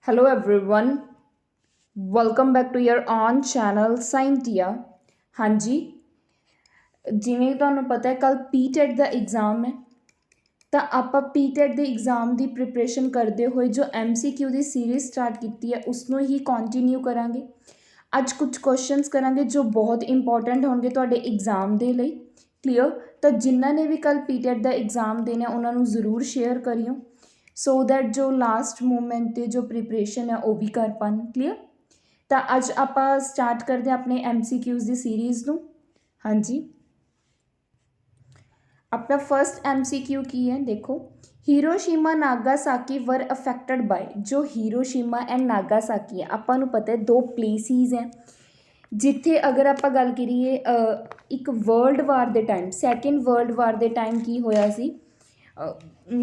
Hello everyone, welcome back to your own channel Scientia। हाँ जी, ਜਿਵੇਂ ਤੁਹਾਨੂੰ ਪਤਾ ਹੈ ਕੱਲ ਪੀਟੈਟ ਦਾ ਐਗਜ਼ਾਮ ਹੈ ਤਾਂ ਆਪਾਂ ਪੀਟੈਟ ਦੇ ਐਗਜ਼ਾਮ ਦੀ ਪ੍ਰੀਪਰੇਸ਼ਨ ਕਰਦੇ ਹੋਏ ਜੋ MCQ ਦੀ ਸੀਰੀਜ਼ ਸਟਾਰਟ ਕੀਤੀ ਹੈ ਉਸ ਨੂੰ ਹੀ ਕੰਟੀਨਿਊ ਕਰਾਂਗੇ। ਅੱਜ ਕੁਝ ਕੁਐਸਚਨਸ ਕਰਾਂਗੇ ਜੋ ਬਹੁਤ ਇੰਪੋਰਟੈਂਟ ਹੋਣਗੇ ਤੁਹਾਡੇ ਐਗਜ਼ਾਮ ਦੇ ਲਈ। ਕਲੀਅਰ? ਤਾਂ ਜਿਨ੍ਹਾਂ ਨੇ ਵੀ ਕੱਲ ਪੀਟੈਟ ਦਾ ਐਗਜ਼ਾਮ ਦੇਣਾ ਉਹਨਾਂ ਨੂੰ ਜ਼ਰੂਰ ਸ਼ੇਅਰ ਕਰਿਓ ਸੋ ਦੈਟ ਜੋ ਲਾਸਟ ਮੂਮੈਂਟ 'ਤੇ ਜੋ ਪ੍ਰੀਪਰੇਸ਼ਨ ਹੈ ਉਹ ਵੀ ਕਰ ਪਾਣ। ਕਲੀਅਰ? ਤਾਂ ਅੱਜ ਆਪਾਂ ਸਟਾਰਟ ਕਰਦੇ ਹਾਂ ਆਪਣੇ MCQs ਦੀ ਸੀਰੀਜ਼ ਨੂੰ। ਹਾਂਜੀ, अपना फर्स्ट MCQ की है, देखो Hiroshima Nagasaki were affected by. जो हीरोशिमा एंड नागासाकी है ਆਪਾਂ ਨੂੰ पता है दो प्लेसिस हैं जिथे अगर आप गल करिए एक वर्ल्ड वार के टाइम सैकेंड वर्ल्ड वार के टाइम की होया सी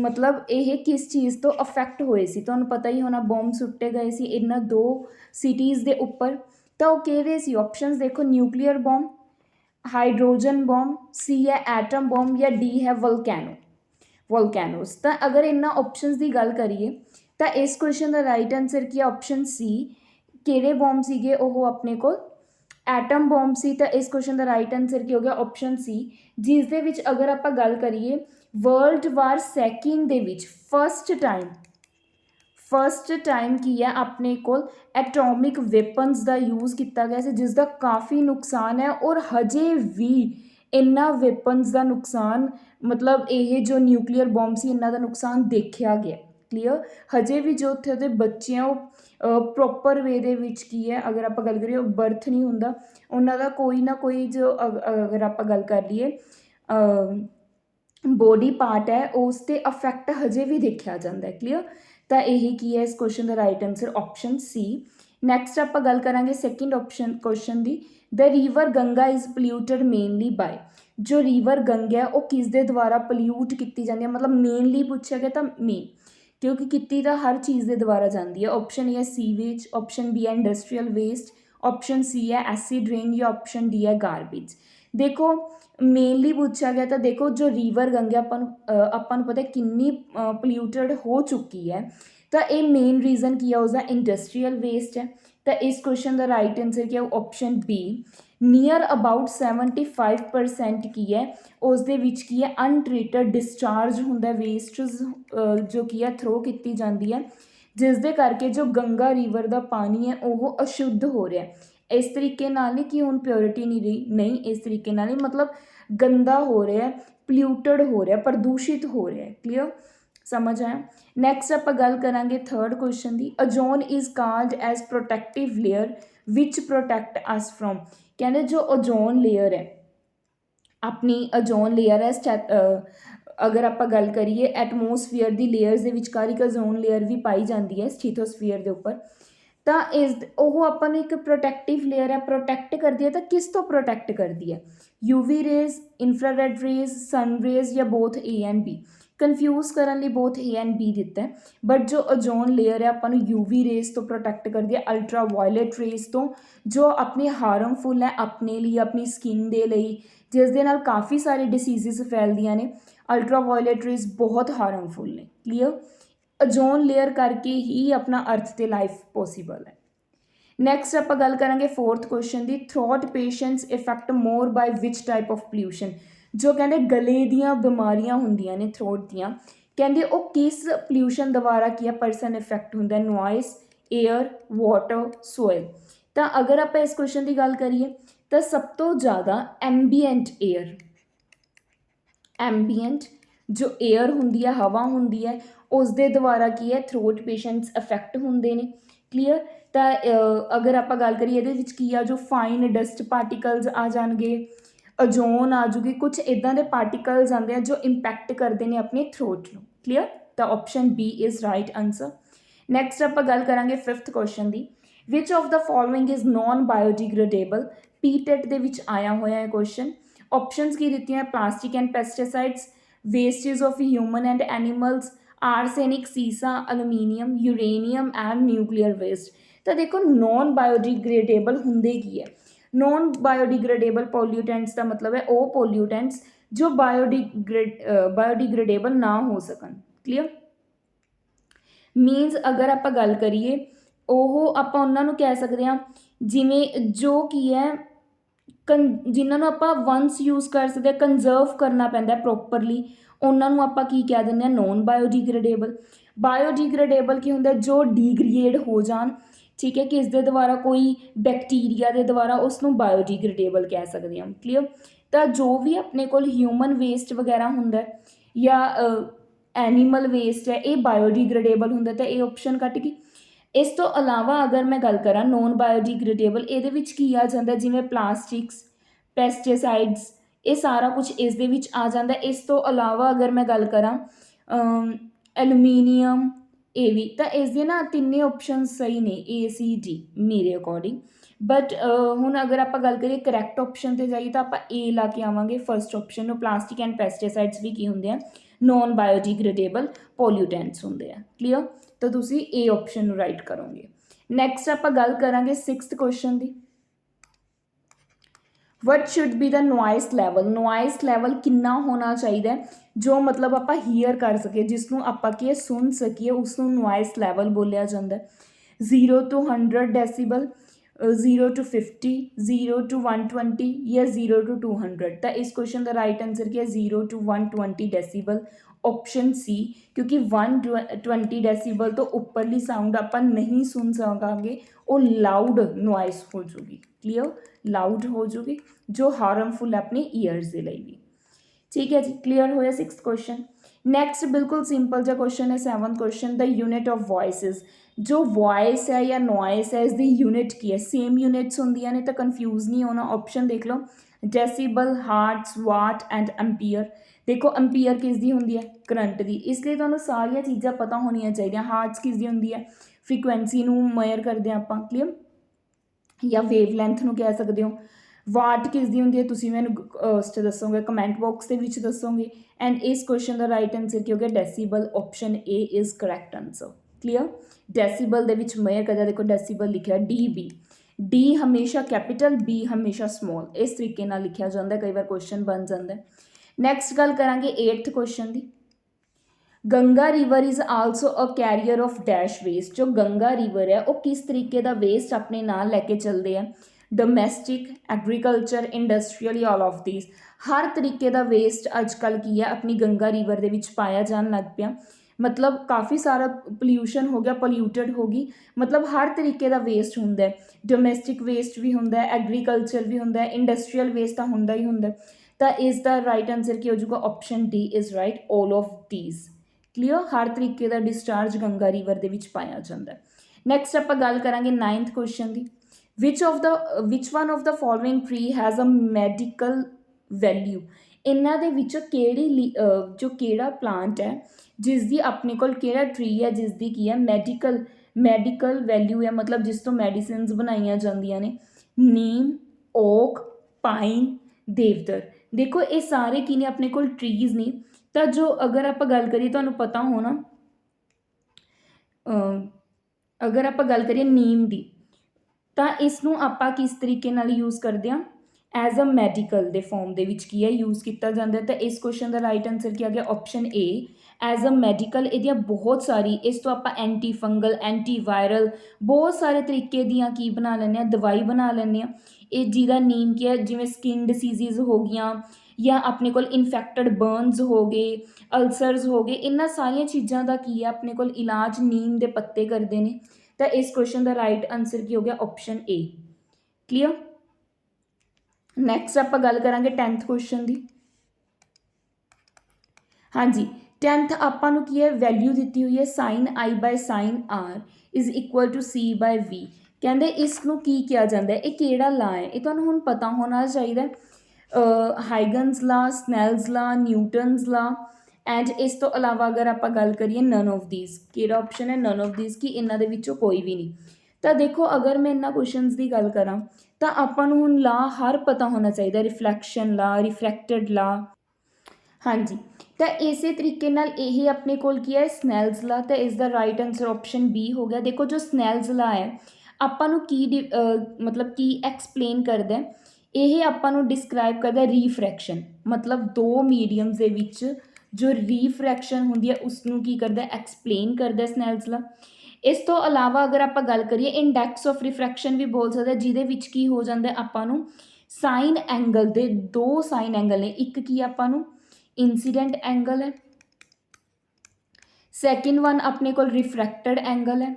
मतलब ये किस चीज़ तो अफेक्ट होए सी तुहानूं पता ही होना बॉम्ब सुट्टे गए सी इन्हां दो सिटीज़ के उपर। तो वो किहड़े सी ऑप्शनस देखो न्यूक्लीयर बॉम्ब, हाइड्रोजन बॉम्ब, सी है एटम बॉम्ब या डी है वोल्कैनोस। तो अगर इन्होंने ऑप्शनस की गल करिए तो इस क्वेश्चन का राइट आंसर की ऑप्शन सी किहड़े बॉम्ब सीगे वो अपने को एटम बॉम्ब सी। तो इस क्वेश्चन का राइट आंसर की हो गया ऑप्शन सी, जिस दे विच अगर आप गल करिए वर्ल्ड वार सैकेंड दे विच फस्ट टाइम की है अपने को एटॉमिक वेपन्स का यूज़ किया गया से जिसका काफ़ी नुकसान है और हजे भी इन्ना वेपन्स का नुकसान मतलब ये जो न्यूक्लीयर बॉम्ब से इन्ना का नुकसान देखा गया। क्लीयर? हजे भी जो उत्थे दे बच्चे हैं वो प्रॉपर वे दे विच की है अगर आप गल करिए बर्थ नहीं होंदा उन्हां दा कोई ना कोई जो अगर आप गल कर लीए बॉडी पार्ट है उस ते अफेक्ट हजे भी देखा जाता है। क्लीयर? तो यही की है इस क्वेश्चन का right answer option C. Next आप गल करेंगे सैकेंड ऑप्शन क्वेश्चन की, the river Ganga is polluted mainly by. जो रिवर गंगा है वो किस दे द्वारा पोल्यूट की जाती है मतलब मेनली पूछा गया तो मेन क्योंकि कितनी तो हर चीज़ के द्वारा जाती है। ऑप्शन ए है सीवेज, ऑप्शन बी है इंडस्ट्रीयल वेस्ट, ऑप्शन सी है एसिड रेन या ऑप्शन डी है गारबेज। देखो मेनली पूछा गया तो देखो जो रिवर गंगा अपन पता किन्नी पोल्यूटेड हो चुकी है तो ये मेन रीजन की है उसका इंडस्ट्रीयल वेस्ट है। तो इस क्वेश्चन का राइट आंसर क्या ऑप्शन बी नियर अबाउट 75% की है उस दे विच की है अनट्रीटेड डिस्चार्ज होंदा वेस्ट जो की है थ्रो की जाती है जिस दे करके जो गंगा रिवर का पानी है वो अशुद्ध हो रहा है। इस तरीके नाल नहीं कि हुण प्योरिटी नहीं रही, नहीं इस तरीके नाल ही मतलब गंदा हो रहा है, पोल्यूटेड हो रहा है, प्रदूषित हो रहा है। क्लीयर? समझ आया? नैक्सट आप गल करांगे थर्ड क्वेश्चन की, ozone is called as protective layer which protect us from. कहते जो ओजोन लेयर है अपनी ओजोन लेयर है अगर आप गल करिए एटमोसफेयर की लेयर्स के विचकार एक ओजोन लेयर भी पाई जाती है स्थिथोसफेयर के उपर। तो इस वो अपन एक प्रोटैक्टिव लेयर है प्रोटैक्ट करती है तो किस तो प्रोटैक्ट करती है UV rays, infrared rays, sun rays या both A and B. Confuse करने बोथ ए एंड बी दिता है बट जो ओजोन लेयर है अपन यूवी रेज तो प्रोटैक्ट करती है, अल्ट्रा वायलट रेज तो जो अपनी हार्मफुल है अपने लिए अपनी स्किन के लिए जिस दे नाल काफ़ी सारी डिसीज़ फैलदियां ने। अल्ट्रा वायलट रेज बहुत हार्मफुल ने। क्लीयर? ओजोन लेयर करके ही अपना अर्थ ते लाइफ पॉसिबल है। नैक्सट आप गल करेंगे फोर्थ क्वेश्चन की, throat patients effect more by which type of pollution. जो कहते गले दियाँ बीमारियां होंदियां ने थ्रोट दियाँ कहते वो किस पोल्यूशन द्वारा किया परसन इफेक्ट होंदा है, नॉइस, एयर, वाटर, सोयल। तो अगर आप इस क्वेश्चन की गल करिए तो सब तो ज़्यादा एंबीएंट जो एयर होंदी है हवा होंदी है उस दे द्वारा की है थ्रोट पेशेंट्स अफेक्ट होंदे ने। क्लीयर? तो अगर आप गल करिए ये की आ जो फाइन डस्ट पार्टिकल्स आ जाएंगे, ओजोन आ जूगी, कुछ इदा के पार्टिकल्स आते हैं जो इंपैक्ट करते हैं अपने थ्रोट को। क्लीयर? तो option B is right answer. Next आप गल करेंगे फिफ्थ क्वेश्चन की, which of the following is non biodegradable. PTET के आया हुआ है क्वेश्चन। ऑप्शंस की दी हैं plastic and pesticides, wastage of human and animals, arsenic, सीसा, aluminium, uranium and nuclear waste. तो देखो नॉन बायोडिग्रेडेबल होंगे की है, नॉन बायोडिग्रेडेबल पोल्यूटेंट्स का मतलब है वो पोल्यूटेंट्स जो बायोडिग्रेडेबल ना हो सकन। क्लीयर? ਮੀਨਸ ਅਗਰ ਆਪਾਂ ਗੱਲ ਕਰੀਏ ਉਹ ਆਪਾਂ ਉਹਨਾਂ ਨੂੰ ਕਹਿ ਸਕਦੇ ਹਾਂ ਜਿਵੇਂ ਜੋ ਕੀ ਹੈ ਜਿਨ੍ਹਾਂ ਨੂੰ ਆਪਾਂ ਵਨਸ ਯੂਜ਼ ਕਰ ਸਕਦੇ ਹਾਂ, ਕੰਜ਼ਰਵ ਕਰਨਾ ਪੈਂਦਾ ਪ੍ਰੋਪਰਲੀ, ਉਹਨਾਂ ਨੂੰ ਆਪਾਂ ਕੀ ਕਹਿ ਦਿੰਦੇ ਹਾਂ, ਨੋਨ ਬਾਇਓਡੀਗ੍ਰੇਡੇਬਲ। ਬਾਇਓਡੀਗ੍ਰੇਡੇਬਲ ਕੀ ਹੁੰਦਾ, ਜੋ ਡੀਗ੍ਰੀਏਡ ਹੋ ਜਾਣ, ਠੀਕ ਹੈ, ਕਿਸ ਦੇ ਦੁਆਰਾ, ਕੋਈ ਬੈਕਟੀਰੀਆ ਦੇ ਦੁਆਰਾ, ਉਸ ਨੂੰ ਬਾਇਓਡੀਗ੍ਰੇਡੇਬਲ ਕਹਿ ਸਕਦੇ ਹਾਂ। ਕਲੀਅਰ। ਤਾਂ ਜੋ ਵੀ ਆਪਣੇ ਕੋਲ ਹਿਊਮਨ ਵੇਸਟ ਵਗੈਰਾ ਹੁੰਦਾ ਜਾਂ ਐਨੀਮਲ ਵੇਸਟ ਹੈ, ਇਹ ਬਾਇਓਡੀਗ੍ਰੇਡੇਬਲ ਹੁੰਦਾ, ਤਾਂ ਇਹ ਆਪਸ਼ਨ ਕੱਟ ਗਈ। ਇਸ ਤੋਂ ਇਲਾਵਾ ਅਗਰ ਮੈਂ ਗੱਲ ਕਰਾਂ ਨੋਨ ਬਾਇਓਡੀਗ੍ਰੇਡੇਬਲ, ਇਹਦੇ ਵਿੱਚ ਕੀ ਆ ਜਾਂਦਾ, ਜਿਵੇਂ ਪਲਾਸਟਿਕਸ, ਪੈਸਟੀਸਾਈਡਸ, ਇਹ ਸਾਰਾ ਕੁਝ ਇਸ ਦੇ ਵਿੱਚ ਆ ਜਾਂਦਾ। ਇਸ ਤੋਂ ਇਲਾਵਾ ਅਗਰ ਮੈਂ ਗੱਲ ਕਰਾਂ ਐਲੂਮੀਨੀਅਮ, ਇਹ ਵੀ, ਤਾਂ ਇਸ ਦੇ ਨਾ ਤਿੰਨੇ ਆਪਸ਼ਨ ਸਹੀ ਨੇ, ACD ਮੇਰੇ ਅਕੋਰਡਿੰਗ। ਬਟ ਹੁਣ ਅਗਰ ਆਪਾਂ ਗੱਲ ਕਰੀਏ ਕਰੈਕਟ ਆਪਸ਼ਨ 'ਤੇ ਜਾਈਏ ਤਾਂ ਆਪਾਂ A ਲਾ ਕੇ ਆਵਾਂਗੇ ਫਸਟ ਆਪਸ਼ਨ ਨੂੰ। ਪਲਾਸਟਿਕ ਐਂਡ ਪੈਸਟੀਸਾਈਡਸ ਵੀ ਕੀ ਹੁੰਦੇ ਆ, ਨੋਨ ਬਾਇਓਡੀਗ੍ਰੇਡੇਬਲ ਪੋਲਿਊਟੈਂਟਸ ਹੁੰਦੇ ਆ। ਕਲੀਅਰ। ਤਾਂ ਤੁਸੀਂ A ਆਪਸ਼ਨ ਨੂੰ ਰਾਈਟ ਕਰੋਗੇ। ਨੈਕਸਟ ਆਪਾਂ ਗੱਲ ਕਰਾਂਗੇ 6th ਕੁਐਸਚਨ ਦੀ। What should be the noise level. Noise level ਕਿੰਨਾ ਹੋਣਾ ਚਾਹੀਦਾ ਜੋ ਮਤਲਬ ਆਪਾਂ ਹੀਅਰ ਕਰ ਸਕੀਏ, ਜਿਸ ਨੂੰ ਆਪਾਂ ਕੀ ਸੁਣ ਸਕੀਏ, ਉਸ ਨੂੰ ਨੋਇਸ ਲੈਵਲ ਬੋਲਿਆ ਜਾਂਦਾ। 0 to 100 ਡੈਸੀਬਲ, 0 to 50, 0 to 120 ਜਾਂ 0 to 200। ਤਾਂ ਇਸ ਕੁਐਸਚਨ ਦਾ ਰਾਈਟ ਆਂਸਰ ਕੀ ਹੈ, 0 to 120 ਡੈਸੀਬਲ, ਆਪਸ਼ਨ ਸੀ। ਕਿਉਂਕਿ 120 ਡੈਸੀਬਲ ਤੋਂ ਉੱਪਰਲੀ ਸਾਊਂਡ ਆਪਾਂ ਨਹੀਂ ਸੁਣ ਸਕਾਂਗੇ, ਉਹ ਲਾਊਡ ਨੋਇਸ ਹੋ ਜੂਗੀ। ਕਲੀਅਰ, ਲਾਊਡ ਹੋ ਜੂਗੀ, ਜੋ ਹਾਰਮਫੁਲ ਹੈ ਆਪਣੇ ਈਅਰਸ ਦੇ ਲਈ ਵੀ। ਠੀਕ ਹੈ ਜੀ, ਕਲੀਅਰ ਹੋਇਆ 6th ਕੁਐਸਚਨ। ਨੈਕਸਟ ਬਿਲਕੁਲ ਸਿੰਪਲ ਜਿਹਾ ਕੁਐਸਚਨ ਹੈ 7th question, the unit of voices. ਜੋ ਵੋਇਸ ਹੈ ਜਾਂ ਨੋਇਸ ਹੈ, ਇਸ ਦੀ ਯੂਨਿਟ ਕੀ ਹੈ, ਸੇਮ ਯੂਨਿਟਸ ਹੁੰਦੀਆਂ ਨੇ, ਤਾਂ ਕਨਫਿਊਜ਼ ਨਹੀਂ ਹੋਣਾ। ਆਪਸ਼ਨ ਦੇਖ ਲਓ, decibel, hearts, what and ampere. ਦੇਖੋ ਐਂਪੀਅਰ ਕਿਸ ਦੀ ਹੁੰਦੀ ਹੈ, ਕਰੰਟ ਦੀ, ਇਸ ਲਈ ਤੁਹਾਨੂੰ ਸਾਰੀਆਂ ਚੀਜ਼ਾਂ ਪਤਾ ਹੋਣੀਆਂ ਚਾਹੀਦੀਆਂ। ਹਾਰਟਸ ਕਿਸ ਦੀ ਹੁੰਦੀ ਹੈ, ਫ੍ਰੀਕੁਐਂਸੀ ਨੂੰ ਮੇਜ਼ਰ ਕਰਦੇ ਹਾਂ ਆਪਾਂ। ਕਲੀਅਰ, ਜਾਂ ਵੇਵ ਲੈਂਥ ਨੂੰ ਕਹਿ ਸਕਦੇ ਹੋ। ਵਾਟ ਕਿਸ ਦੀ ਹੁੰਦੀ ਹੈ, ਤੁਸੀਂ ਮੈਨੂੰ ਉਸ 'ਚ ਦੱਸੋਗੇ, ਕਮੈਂਟ ਬਾਕਸ ਦੇ ਵਿੱਚ ਦੱਸੋਗੇ। ਐਂਡ ਇਸ ਕੁਐਸਚਨ ਦਾ ਰਾਈਟ ਆਂਸਰ ਕੀ ਹੋ ਗਿਆ, decibel, option A is correct answer. Clear. Decibel ਦੇ ਵਿੱਚ ਮੇਜ਼ਰ ਕਰਦਾ, ਦੇਖੋ ਡੈਸੀਬਲ ਲਿਖਿਆ DB, D ਹਮੇਸ਼ਾ ਕੈਪੀਟਲ, B ਹਮੇਸ਼ਾ ਸਮੌਲ, ਇਸ ਤਰੀਕੇ ਨਾਲ ਲਿਖਿਆ ਜਾਂਦਾ, ਕਈ ਵਾਰ ਕੁਐਸਚਨ ਬਣ ਜਾਂਦਾ। ਨੈਕਸਟ ਗੱਲ ਕਰਾਂਗੇ 8th ਕੁਐਸਚਨ ਦੀ। Ganga river is also a carrier of dash waste. ਜੋ ਗੰਗਾ ਰਿਵਰ ਹੈ ਉਹ ਕਿਸ ਤਰੀਕੇ ਦਾ ਵੇਸਟ ਆਪਣੇ ਨਾਲ ਲੈ ਕੇ ਚੱਲਦੇ ਆ, domestic, agriculture, industrial, all of these. ਹਰ ਤਰੀਕੇ ਦਾ ਵੇਸਟ ਅੱਜ ਕੱਲ੍ਹ ਕੀ ਹੈ ਆਪਣੀ ਗੰਗਾ ਰਿਵਰ ਦੇ ਵਿੱਚ ਪਾਇਆ ਜਾਣ ਲੱਗ ਪਿਆ। ਮਤਲਬ ਕਾਫੀ ਸਾਰਾ ਪੋਲਿਊਸ਼ਨ ਹੋ ਗਿਆ, ਪੋਲਿਊਟਡ ਹੋ ਗਈ, ਮਤਲਬ ਹਰ ਤਰੀਕੇ ਦਾ ਵੇਸਟ ਹੁੰਦਾ। ਡੋਮੈਸਟਿਕ ਵੇਸਟ ਵੀ ਹੁੰਦਾ, ਐਗਰੀਕਲਚਰ ਵੀ ਹੁੰਦਾ, ਇੰਡਸਟਰੀਅਲ ਵੇਸਟ ਤਾਂ ਹੁੰਦਾ ਹੀ ਹੁੰਦਾ। ਤਾਂ ਇਸ ਦਾ ਰਾਈਟ ਆਂਸਰ ਕੀ ਹੋ ਜਾਊਗਾ, option D is right, all of these. Clear, ਹਰ ਤਰੀਕੇ ਦਾ ਡਿਸਚਾਰਜ ਗੰਗਾ ਰਿਵਰ ਦੇ ਵਿੱਚ ਪਾਇਆ ਜਾਂਦਾ। ਨੈਕਸਟ ਆਪਾਂ ਗੱਲ ਕਰਾਂਗੇ 9th ਕੁਐਸਚਨ ਦੀ। Which one of the following tree has a medical value. ਇਹਨਾਂ ਦੇ ਵਿੱਚੋਂ ਜੋ ਕਿਹੜਾ ਪਲਾਂਟ ਹੈ ਜਿਸ ਦੀ ਆਪਣੇ ਕੋਲ, ਕਿਹੜਾ ਟਰੀ ਹੈ ਜਿਸ ਦੀ ਕੀ ਹੈ ਮੈਡੀਕਲ ਵੈਲਿਊ ਹੈ, ਮਤਲਬ ਜਿਸ ਤੋਂ ਮੈਡੀਸਿਨਸ ਬਣਾਈਆਂ ਜਾਂਦੀਆਂ ਨੇ। ਨੀਮ, ਓਕ, ਪਾਈਨ, ਦੇਵਦਰ। ਦੇਖੋ ਇਹ ਸਾਰੇ ਕੀ ਨੇ, ਆਪਣੇ ਕੋਲ ਟਰੀਜ਼ ਨੇ। ਤਾਂ ਜੋ ਅਗਰ ਆਪਾਂ ਗੱਲ ਕਰੀਏ, ਤੁਹਾਨੂੰ ਪਤਾ ਹੋਣਾ, ਅਗਰ ਆਪਾਂ ਗੱਲ ਕਰੀਏ ਨੀਮ ਦੀ, ਤਾਂ ਇਸ ਨੂੰ ਆਪਾਂ ਕਿਸ ਤਰੀਕੇ ਨਾਲ ਯੂਜ਼ ਕਰਦੇ ਹਾਂ, ਐਜ਼ ਅ ਮੈਡੀਕਲ ਦੇ ਫਾਰਮ ਦੇ ਵਿੱਚ ਕੀ ਹੈ ਯੂਜ਼ ਕੀਤਾ ਜਾਂਦਾ। ਤਾਂ ਇਸ ਕੁਐਸਚਨ ਦਾ ਰਾਈਟ ਆਂਸਰ ਕੀ ਆ ਗਿਆ, option A, as a medical. ਇਹਦੀਆਂ ਬਹੁਤ ਸਾਰੀ, ਇਸ ਤੋਂ ਆਪਾਂ ਐਂਟੀ ਫੰਗਲ, ਐਂਟੀ ਵਾਇਰਲ, ਬਹੁਤ ਸਾਰੇ ਤਰੀਕੇ ਦੀਆਂ ਕੀ ਬਣਾ ਲੈਂਦੇ ਹਾਂ, ਦਵਾਈ ਬਣਾ ਲੈਂਦੇ ਹਾਂ। ਇਹ ਜਿਹਦਾ ਨੀਮ ਕੀ ਹੈ, ਜਿਵੇਂ ਸਕਿਨ ਡਿਸੀਜ਼ਿਜ਼ ਹੋ ਗਈਆਂ, ਜਾਂ ਆਪਣੇ ਕੋਲ ਇਨਫੈਕਟਡ ਬਰਨਸ ਹੋ ਗਏ, ਅਲਸਰਸ ਹੋ ਗਏ, ਇਹਨਾਂ ਸਾਰੀਆਂ ਚੀਜ਼ਾਂ ਦਾ ਕੀ ਹੈ ਆਪਣੇ ਕੋਲ ਇਲਾਜ ਨੀਮ ਦੇ ਪੱਤੇ ਕਰਦੇ ਨੇ। ਤਾਂ ਇਸ ਕੁਐਸਚਨ ਦਾ ਰਾਈਟ ਆਂਸਰ ਕੀ ਹੋ ਗਿਆ, ਆਪਸ਼ਨ A। ਕਲੀਅਰ। ਨੈਕਸਟ ਆਪਾਂ ਗੱਲ ਕਰਾਂਗੇ 10th ਕੁਐਸਚਨ ਦੀ। ਹਾਂਜੀ, 10th ਆਪਾਂ ਨੂੰ ਕੀ ਹੈ, ਵੈਲਿਊ ਦਿੱਤੀ ਹੋਈ ਹੈ, sine I by sine R is equal to C by V। ਕਹਿੰਦੇ ਇਸ ਨੂੰ ਕੀ ਕਿਹਾ ਜਾਂਦਾ ਹੈ, ਇਹ ਕਿਹੜਾ ਲਾ ਹੈ, ਇਹ ਤੁਹਾਨੂੰ ਹੁਣ ਪਤਾ ਹੋਣਾ ਚਾਹੀਦਾ। ਹਾਈਗਨਸ ਲਾ, ਸਨੈਲਸ ਲਾ, ਨਿਊਟਨਸ ਲਾ, ਐਂਡ ਇਸ ਤੋਂ ਇਲਾਵਾ ਅਗਰ ਆਪਾਂ ਗੱਲ ਕਰੀਏ ਨਨ ਆਫ ਦੀਸ। ਕਿਹੜਾ ਆਪਸ਼ਨ ਹੈ, ਨਨ ਆਫ ਦੀਸ, ਕਿ ਇਹਨਾਂ ਦੇ ਵਿੱਚੋਂ ਕੋਈ ਵੀ ਨਹੀਂ। ਤਾਂ ਦੇਖੋ ਅਗਰ ਮੈਂ ਇਹਨਾਂ ਕੁਐਸਚਨਸ ਦੀ ਗੱਲ ਕਰਾਂ ਤਾਂ ਆਪਾਂ ਨੂੰ ਹੁਣ ਲਾ ਹਰ ਪਤਾ ਹੋਣਾ ਚਾਹੀਦਾ, ਰਿਫਲੈਕਸ਼ਨ ਲਾ, ਰਿਫਰੈਕਟਡ ਲਾ। ਹਾਂਜੀ, ਤਾਂ ਇਸੇ ਤਰੀਕੇ ਨਾਲ ਇਹ ਆਪਣੇ ਕੋਲ ਕੀ ਹੈ, ਸਨੈਲਸ ਲਾ। ਤਾਂ ਇਸ ਦਾ ਰਾਈਟ ਆਂਸਰ ਆਪਸ਼ਨ B ਹੋ ਗਿਆ। ਦੇਖੋ ਜੋ ਸਨੈਲਸ ਲਾ ਹੈ ਆਪਾਂ ਨੂੰ ਕੀ ਮਤਲਬ ਕੀ ਐਕਸਪਲੇਨ ਕਰਦਾ, ਇਹ ਆਪਾਂ ਨੂੰ ਡਿਸਕ੍ਰਾਈਬ ਕਰਦਾ ਰੀਫਰੈਕਸ਼ਨ, ਮਤਲਬ ਦੋ ਮੀਡੀਅਮਸ ਦੇ ਵਿੱਚ जो रीफ्रैक्शन होंदी है उसनू की करदा एक्सप्लेन करदा स्नैल्स ला। इस तो अलावा अगर आप गल करिए इंडैक्स ऑफ रिफ्रैक्शन भी बोल सकते जिहदे विच की हो जांदा आपां नू साइन एंगल दे दो साइन एंगल ने, एक की आपां नू इंसीडेंट एंगल है, सैकेंड वन अपने को रिफ्रैक्टेड एंगल है।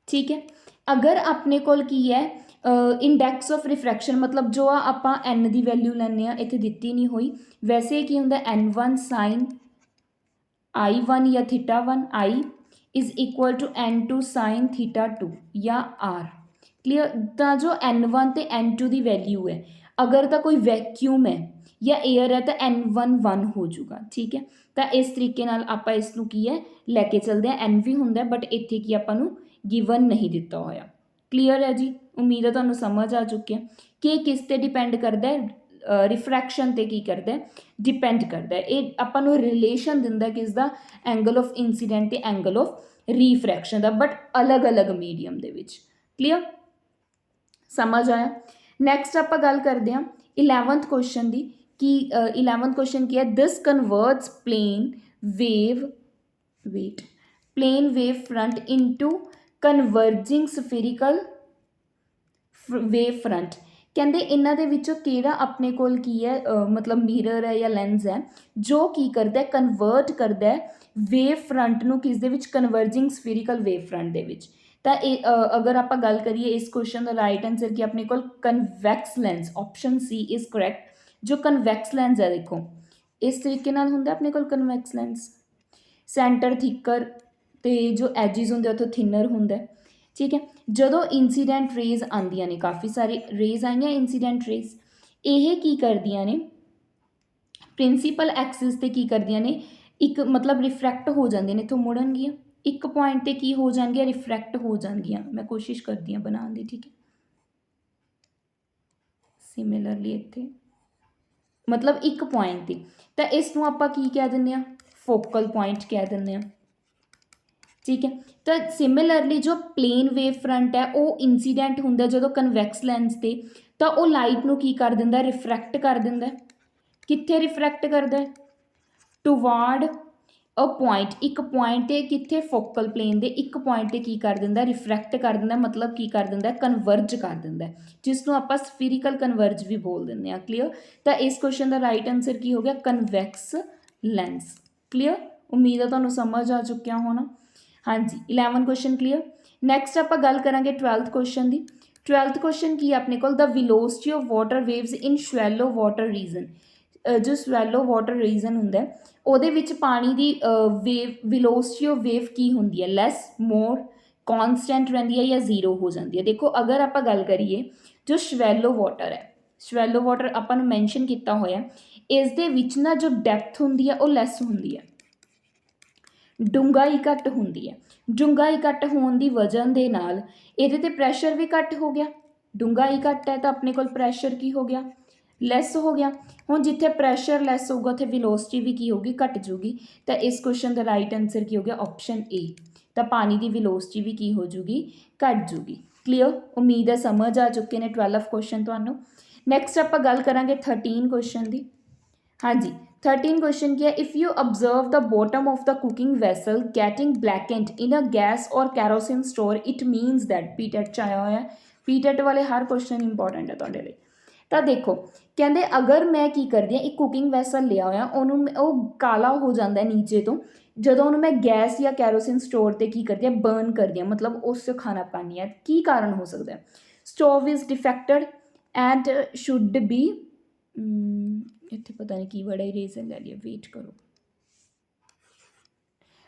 ठीक है, अगर अपने को की है इंडैक्स ऑफ रिफ्रैक्शन मतलब जो आपां एन की वैल्यू लैने इत्थे दित्ती नहीं हुई, वैसे की हुंदा N1 साइन I1 या θ1 I is equal to N2 sine θ2 या R। क्लीयर, तो जो N1 तो N2 की वैल्यू है, अगर तो कोई वैक्यूम है या एयर है तो N1 1 हो जाऊगा। ठीक है, तो इस तरीके नाल आपां इसनू की है लैके चलते हैं। N भी हुंदा बट इत्थे की आपां नू गिवन नहीं दिता होया। क्लीयर है जी, उम्मीद है तुहानू समझ आ चुकी है कि किस ते डिपेंड करता है, रिफ्रैक्शन ते की करता है डिपेंड करता है। ये आपां नू रिलेशन दिंदा किसदा, एंगल ऑफ इंसीडेंट ते एंगल ऑफ रीफ्रैक्शन का, बट अलग अलग मीडियम दे विच। क्लीयर, समझ आया। नैक्सट आपां गल करते हैं 11th क्वेश्चन की कि 11th क्वेश्चन की है this converts plane wave wait plane wave front into converging spherical wave front. कहते इन्हों के विचों केड़ा अपने कोल की है मतलब मिरर है या लेंस है जो की करता है कन्वर्ट करता है वेव फ्रंट नू किस दे विच कन्वर्जिंग स्फेरिकल वेव फ्रंट दे विच। तो अगर आप गल करिए इस क्वेश्चन का राइट आंसर की अपने को convex lens option C is correct. जो कन्वैक्स लेंस है देखो इस तरीके नाल हुंदा अपने को कन्वैक्स लेंस, सेंटर थिकर तो जो एजिज होंगे उतो थिनर होंगे। ठीक है, जो इंसीडेंट रेज आंदियां ने काफ़ी सारी रेज आईयां इंसीडेंट रेज, ये की करदियां ने प्रिंसीपल एक्सिस ते की करदियां ने एक मतलब रिफ्रैक्ट हो जांदियां ने, इत्थों मुड़नगियां एक पॉइंट ते की हो जाएंगियां रिफ्रैक्ट हो जाएंगियां। मैं कोशिश करती हूँ बनाने की। ठीक है, सिमिलरली इत्थे मतलब एक पॉइंट थी तो इसनों आपां की कह दिंदे फोकल पॉइंट कह दिंदे। ठीक है, तो सिमिलरली जो प्लेन वेव फ्रंट है वो इंसीडेंट होंगे जो कन्वैक्स लेंस से, तो वह लाइट नू की कर दिंदा रिफ्रैक्ट कर दिंदा। कित्थे रिफ्रैक्ट करदा है, टुवार्ड अ पॉइंट, एक पॉइंट ते कित्थे फोकल प्लेन दे एक पॉइंट ते की कर दिंदा रिफ्रैक्ट कर दिंदा, मतलब की कर दिंदा कन्वर्ज कर दिंदा, जिसनों आपां स्फीरिकल कन्वर्ज भी बोल दिंदे आ। क्लीयर, तो इस क्वेश्चन का राइट आंसर की हो गया कन्वैक्स लेंस। क्लीयर, उम्मीद है तुहानू समझ आ चुकिया होना। हाँ जी, 11 क्वेश्चन क्लीयर। नैक्सट आप गल करांगे 12th क्वेश्चन की। 12th क्वेश्चन की अपने को the velocity of water waves in shallow water region. जो शैलो वाटर रीजन होंगे ਉਹਦੇ ਵਿੱਚ पानी की वेव वेलोसिटी ऑफ वेव की होंगी है, लैस मोर कॉन्सटेंट रही है या जीरो हो जाती है। देखो अगर आप गल करिए जो शैलो वाटर है, शैलो वाटर अपन मैंशन किया होया, इस दे विच ना जो डैप्थ होंगी है वो लैस होंगी है, डूंघाई घट होंगी है। डूंघाई घट होने की वजह के नाल इहदे ते प्रैशर भी घट हो गया, डूंघाई घट है तो अपने को प्रैशर की हो गया लैस हो गया। हुण जिथे प्रैशर लैस होगा उत्थे वेलोसिटी भी की होगी घट जूगी। तो इस क्वेश्चन का राइट आंसर की हो गया ऑप्शन ए, तो पानी की वेलोसिटी भी की हो जूगी घट जूगी। क्लीयर, उम्मीद है समझ आ चुके हैं 12 क्वेश्चन तुहानू। नैक्सट आप गल करांगे 13 क्वेश्चन की। हाँ जी, 13 क्वेश्चन की है if you observe the bottom of the cooking vessel getting blackened in a gas और kerosene stove it means that पीटेट च आया होया। पीटेट वाले हर क्वेश्चन इंपॉर्टेंट है तुहाडे लई। तो देखो कहते अगर मैं की करदी हाँ एक कुकिंग वैसल लिया होया उन्होंने काला हो जाता है नीचे तो ਜਦੋਂ ਉਹਨੂੰ मैं गैस या कैरोसिन स्टोर ਤੇ की करदी ਹਾਂ बर्न करदी ਹਾਂ मतलब उस खाना पकानी है। की कारण हो सकता है, stove is defected and should be इतने पता नहीं की वर्ड है रीजन ले लिया वेट करो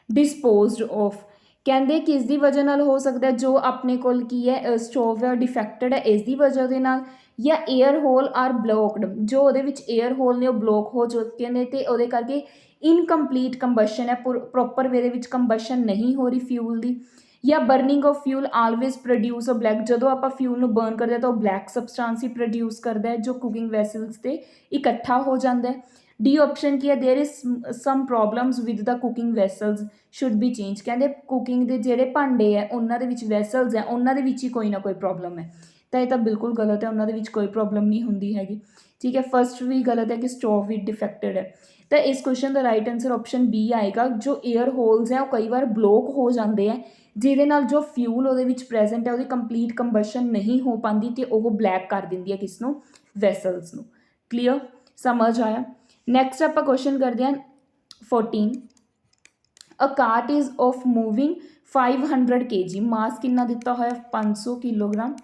डिस्पोज्ड ऑफ। कहते किस दी वजह नाल हो सकता है जो अपने कोल की है स्टोव है डिफेक्टेड है इसकी वजह के नाल, या एयर होल आर ब्लॉकड जो वो एयर होल ने वो ब्लॉक हो चुके हैं तो वो करके इनकंप्लीट कंबशन है प्रॉपर वे दे विच कंबशन नहीं हो रही फ्यूल की, या burning of fuel always produce a black जो आप फ्यूल में बर्न करते हैं तो ब्लैक सबसटांस ही प्रोड्यूस करता है जो कुकिंग वैसल्स से इकट्ठा हो जाता है। डी ऑप्शन की है there is some problems with the cooking vessels should be change. कहते कुकिंग के जोड़े भांडे है उन्होंने वैसल्स है उन्होंने ही कोई ना कोई प्रॉब्लम है ਤਾਂ ਇਹ ਤਾਂ ਬਿਲਕੁਲ ਗਲਤ ਹੈ, ਉਹਨਾਂ ਦੇ ਵਿੱਚ ਕੋਈ ਪ੍ਰੋਬਲਮ ਨਹੀਂ ਹੁੰਦੀ ਹੈਗੀ। ਠੀਕ ਹੈ, ਫਸਟ ਵੀ ਗਲਤ ਹੈ ਕਿ ਸਟੋਵ ਵੀ ਡਿਫੈਕਟਡ ਹੈ। ਤਾਂ ਇਸ ਕੁਐਸਚਨ ਦਾ ਰਾਈਟ ਆਨਸਰ ਆਪਸ਼ਨ ਬੀ ਆਏਗਾ। ਜੋ ਏਅਰ ਹੋਲਸ ਹੈ ਉਹ ਕਈ ਵਾਰ ਬਲੋਕ ਹੋ ਜਾਂਦੇ ਹੈ, ਜਿਹਦੇ ਨਾਲ ਜੋ ਫਿਊਲ ਉਹਦੇ ਵਿੱਚ ਪ੍ਰੈਜ਼ੈਂਟ ਹੈ ਉਹਦੀ ਕੰਪਲੀਟ ਕੰਬਸ਼ਨ ਨਹੀਂ ਹੋ ਪਾਉਂਦੀ ਅਤੇ ਉਹ ਬਲੈਕ ਕਰ ਦਿੰਦੀ ਹੈ ਕਿਸ ਨੂੰ, ਵੈਸਲਸ ਨੂੰ। ਕਲੀਅਰ, ਸਮਝ ਆਇਆ। ਨੈਕਸਟ ਆਪਾਂ ਕੁਐਸਚਨ ਕਰਦੇ ਹਾਂ 14। A cart is of moving 500 kg, mass ਕਿੰਨਾ ਦਿੱਤਾ ਹੋਇਆ 500 kilogram,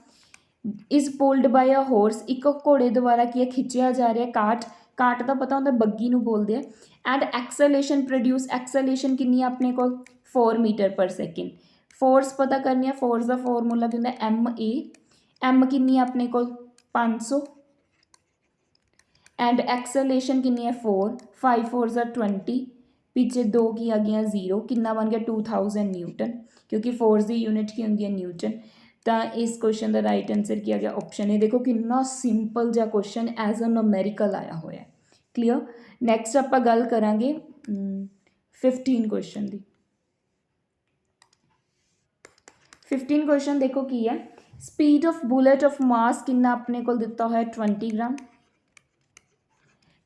is pulled by a horse, ਇੱਕ ਘੋੜੇ ਦੁਆਰਾ ਕੀ ਖਿੱਚਿਆ ਜਾ ਰਿਹਾ। ਕਾਟ ਦਾ ਪਤਾ ਹੁੰਦਾ ਬੱਗੀ ਨੂੰ ਬੋਲਦੇ ਆ। ਐਂਡ ਐਕਸਲੇਸ਼ਨ ਪ੍ਰੋਡਿਊਸ, ਐਕਸਲੇਸ਼ਨ ਕਿੰਨੀ ਆ ਆਪਣੇ ਕੋਲ 4 ਮੀਟਰ ਪਰ ਸੈਕਿੰਡ। ਫੋਰਸ ਪਤਾ ਕਰਨੀ ਆ, ਫੋਰਸ ਦਾ ਫਾਰਮੂਲਾ ਕੀ ਹੁੰਦਾ MA, M ਕਿੰਨੀ ਆ ਆਪਣੇ ਕੋਲ 500 ਐਂਡ ਐਕਸਲੇਸ਼ਨ ਕਿੰਨੀ ਹੈ 4, 5 4 20, ਪਿੱਛੇ 2 ਕੀ ਆ ਗਈਆਂ 0, ਕਿੰਨਾ ਬਣ ਗਿਆ 2000 ਨਿਊਟਨ, ਕਿਉਂਕਿ ਫੋਰਸ ਦੀ ਯੂਨਿਟ ਕੀ ਹੁੰਦੀ ਹੈ ਨਿਊਟਨ। ਤਾਂ ਇਸ ਕੁਐਸਚਨ ਦਾ ਰਾਈਟ ਆਨਸਰ ਕੀ ਆ ਗਿਆ ਆਪਸ਼ਨ ਏ। ਦੇਖੋ ਕਿੰਨਾ ਸਿੰਪਲ ਜਿਹਾ ਕੁਐਸਚਨ ਐਜ਼ ਅ ਨੂਮੈਰੀਕਲ ਆਇਆ ਹੋਇਆ। ਕਲੀਅਰ। ਨੈਕਸਟ ਆਪਾਂ ਗੱਲ ਕਰਾਂਗੇ 15 ਕੁਐਸਚਨ ਦੀ। 15 ਕੁਐਸਚਨ ਦੇਖੋ ਕੀ ਹੈ, ਸਪੀਡ ਆਫ ਬੁਲੇਟ ਆਫ ਮਾਸ ਕਿੰਨਾ ਆਪਣੇ ਕੋਲ ਦਿੱਤਾ ਹੋਇਆ 20 ਗ੍ਰਾਮ,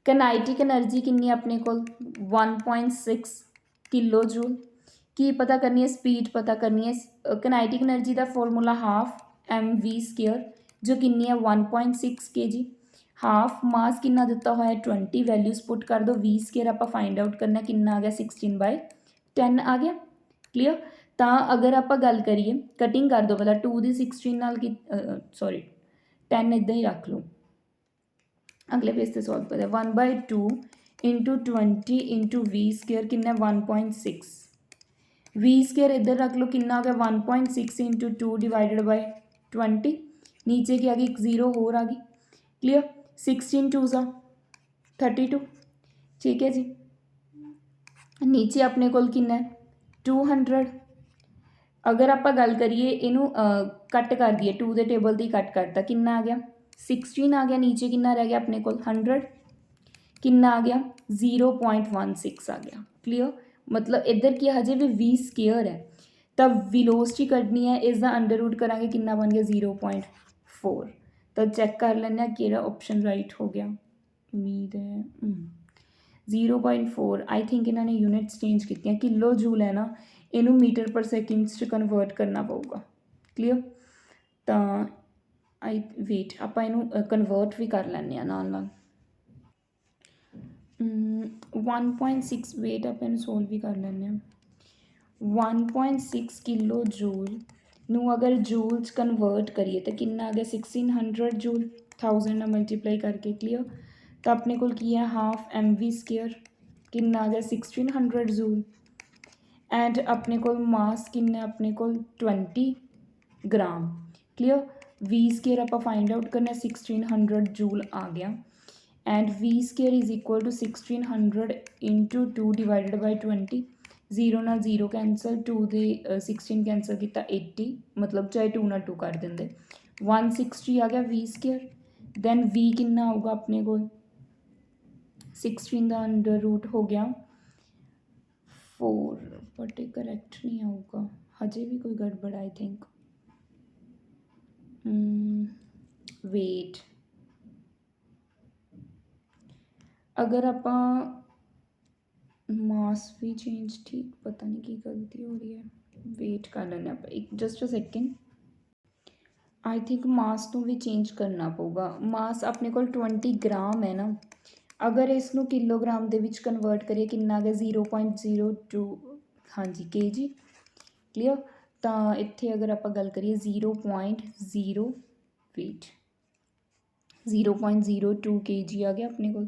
ਕਨਾਈਟਿਕ ਐਨਰਜੀ ਕਿੰਨੀ ਆਪਣੇ ਕੋਲ 1.6 ਕਿਲੋ ਜੂਲ। ਕੀ ਪਤਾ ਕਰਨੀ ਹੈ, ਸਪੀਡ ਪਤਾ ਕਰਨੀ ਹੈ। ਕਨਾਈਟਿਕ ਐਨਰਜੀ ਦਾ ਫਾਰਮੂਲਾ ਹਾਫ mv², ਜੋ ਕਿੰਨੀ ਹੈ 1.6 kg। ਹਾਫ ਮਾਸ ਕਿੰਨਾ ਦਿੱਤਾ ਹੋਇਆ 20, ਵੈਲਿਊਜ਼ ਪੁੱਟ ਕਰ ਦਿਓ। v² ਆਪਾਂ ਫਾਈਂਡ ਆਊਟ ਕਰਨਾ ਕਿੰਨਾ ਆ ਗਿਆ 16/10 ਆ ਗਿਆ। ਕਲੀਅਰ। ਤਾਂ ਅਗਰ ਆਪਾਂ ਗੱਲ ਕਰੀਏ, ਕਟਿੰਗ ਕਰ ਦਿਓ ਪਹਿਲਾਂ 2 ਦੀ 16 ਨਾਲ ਕੀ 10 ਇੱਦਾਂ ਹੀ ਰੱਖ ਲਓ, ਅਗਲੇ ਪੇਜ ਤੇ ਸੋਲਵ ਕਰਦੇ 1/2 ਇੰਟੂ 20 ਇੰਟੂ v² ਕਿੰਨਾ 1.6, v² ਇੱਧਰ ਰੱਖ ਲਓ ਕਿੰਨਾ ਆ ਗਿਆ 1.6 ਇੰਟੂ 2 ਡਿਵਾਈਡਡ ਬਾਈ 20, ਨੀਚੇ ਕੀ ਆ ਗਈ ਇੱਕ 0 ਹੋਰ ਆ ਗਈ। ਕਲੀਅਰ। 16 2 32, ਠੀਕ ਹੈ ਜੀ। ਨੀਚੇ ਆਪਣੇ ਕੋਲ ਕਿੰਨਾ ਹੈ 200। ਅਗਰ ਆਪਾਂ ਗੱਲ ਕਰੀਏ ਇਹਨੂੰ ਕੱਟ ਕਰ ਦਈਏ, 2 ਦੇ ਟੇਬਲ 'ਤੇ ਹੀ ਕੱਟ ਕਰਤਾ, ਕਿੰਨਾ ਆ ਗਿਆ 16 ਆ ਗਿਆ। ਨੀਚੇ ਕਿੰਨਾ ਰਹਿ ਗਿਆ ਆਪਣੇ ਕੋਲ 100, ਕਿੰਨਾ ਆ ਗਿਆ 0.16 ਆ ਗਿਆ। ਕਲੀਅਰ। ਮਤਲਬ ਇੱਧਰ ਕੀ ਹਜੇ ਵੀ v² ਹੈ, ਤਾਂ ਵੈਲੋਸਿਟੀ ਕੱਢਣੀ ਹੈ, ਇਸ ਦਾ ਅੰਡਰ ਰੂਟ ਕਰਾਂਗੇ ਕਿੰਨਾ ਬਣ ਗਿਆ 0.4। ਤਾਂ ਚੈੱਕ ਕਰ ਲੈਂਦੇ ਹਾਂ ਕਿਹੜਾ ਆਪਸ਼ਨ ਰਾਈਟ ਹੋ ਗਿਆ। ਉਮੀਦ ਹੈ 0.4। ਆਈ ਥਿੰਕ ਇਹਨਾਂ ਨੇ ਯੂਨਿਟਸ ਚੇਂਜ ਕੀਤੀਆਂ, ਕਿਲੋ ਜੂਲ ਹੈ ਨਾ, ਇਹਨੂੰ ਮੀਟਰ ਪਰ ਸੈਕਿੰਡ 'ਚ ਕਨਵਰਟ ਕਰਨਾ ਪਊਗਾ। ਕਲੀਅਰ। ਤਾਂ ਵੇਟ ਆਪਾਂ ਇਹਨੂੰ ਕਨਵਰਟ ਵੀ ਕਰ ਲੈਂਦੇ ਹਾਂ ਨਾਲ ਨਾਲ। 1.6 ਵੇਟ ਆਪਾਂ ਇਹਨੂੰ ਸੋਲਵ ਵੀ ਕਰ ਲੈਂਦੇ ਹਾਂ। 1.6 ਕਿਲੋ ਜੂਲ ਨੂੰ ਅਗਰ ਜੂਲ 'ਚ ਕਨਵਰਟ ਕਰੀਏ ਤਾਂ ਕਿੰਨਾ ਆ ਗਿਆ 1600 ਜੂਲ, 1000 ਨਾਲ ਮਲਟੀਪਲਾਈ ਕਰਕੇ। ਕਲੀਅਰ। ਤਾਂ ਆਪਣੇ ਕੋਲ ਕੀ ਹੈ ਹਾਫ mv², ਕਿੰਨਾ ਆ ਗਿਆ 1600 ਜੂਲ, ਐਂਡ ਆਪਣੇ ਕੋਲ ਮਾਸ ਕਿੰਨਾ ਆਪਣੇ ਕੋਲ 20 ਗ੍ਰਾਮ। ਕਲੀਅਰ। v² ਆਪਾਂ ਫਾਈਂਡ ਆਊਟ ਕਰਨਾ 1600 ਜੂਲ ਆ ਗਿਆ, and v² is equal to 1600 into 2 divided by 20, 0 ਨਾਲ 0 ਕੈਂਸਲ, 2 ਦੇ 16 ਕੈਂਸਲ ਕੀਤਾ 80, ਮਤਲਬ ਚਾਹੇ 2 ਨਾਲ 2 ਕਰ ਦਿੰਦੇ, 160 ਆ ਗਿਆ v²। ਦੈਨ v ਕਿੰਨਾ ਆਊਗਾ ਆਪਣੇ ਕੋਲ 16 ਦਾ ਅੰਡਰ ਰੂਟ ਹੋ ਗਿਆ 4, ਬਟ ਇਹ ਕਰੈਕਟ ਨਹੀਂ ਆਊਗਾ, ਹਜੇ ਵੀ ਕੋਈ ਗੜਬੜ ਆਈ ਥਿੰਕ। ਵੇਟ, ਅਗਰ ਆਪਾਂ ਮਾਸ ਵੀ ਚੇਂਜ, ਠੀਕ ਪਤਾ ਨਹੀਂ ਕੀ ਗਲਤੀ ਹੋ ਰਹੀ ਹੈ, ਵੇਟ ਕਰ ਲੈਂਦੇ ਆਪਾਂ ਇੱਕ just a second. I think mass ਨੂੰ ਵੀ ਚੇਂਜ ਕਰਨਾ ਪਊਗਾ। ਮਾਸ ਆਪਣੇ ਕੋਲ 20 ਗ੍ਰਾਮ ਹੈ ਨਾ, ਅਗਰ ਇਸ ਨੂੰ ਕਿਲੋਗ੍ਰਾਮ ਦੇ ਵਿੱਚ ਕਨਵਰਟ ਕਰੀਏ ਕਿੰਨਾ ਆ ਗਿਆ 0.02, ਹਾਂਜੀ kg। ਕਲੀਅਰ। ਤਾਂ ਇੱਥੇ ਅਗਰ ਆਪਾਂ ਗੱਲ ਕਰੀਏ 0.0 ਵੇਟ 0.02 kg ਆ ਗਿਆ ਆਪਣੇ ਕੋਲ।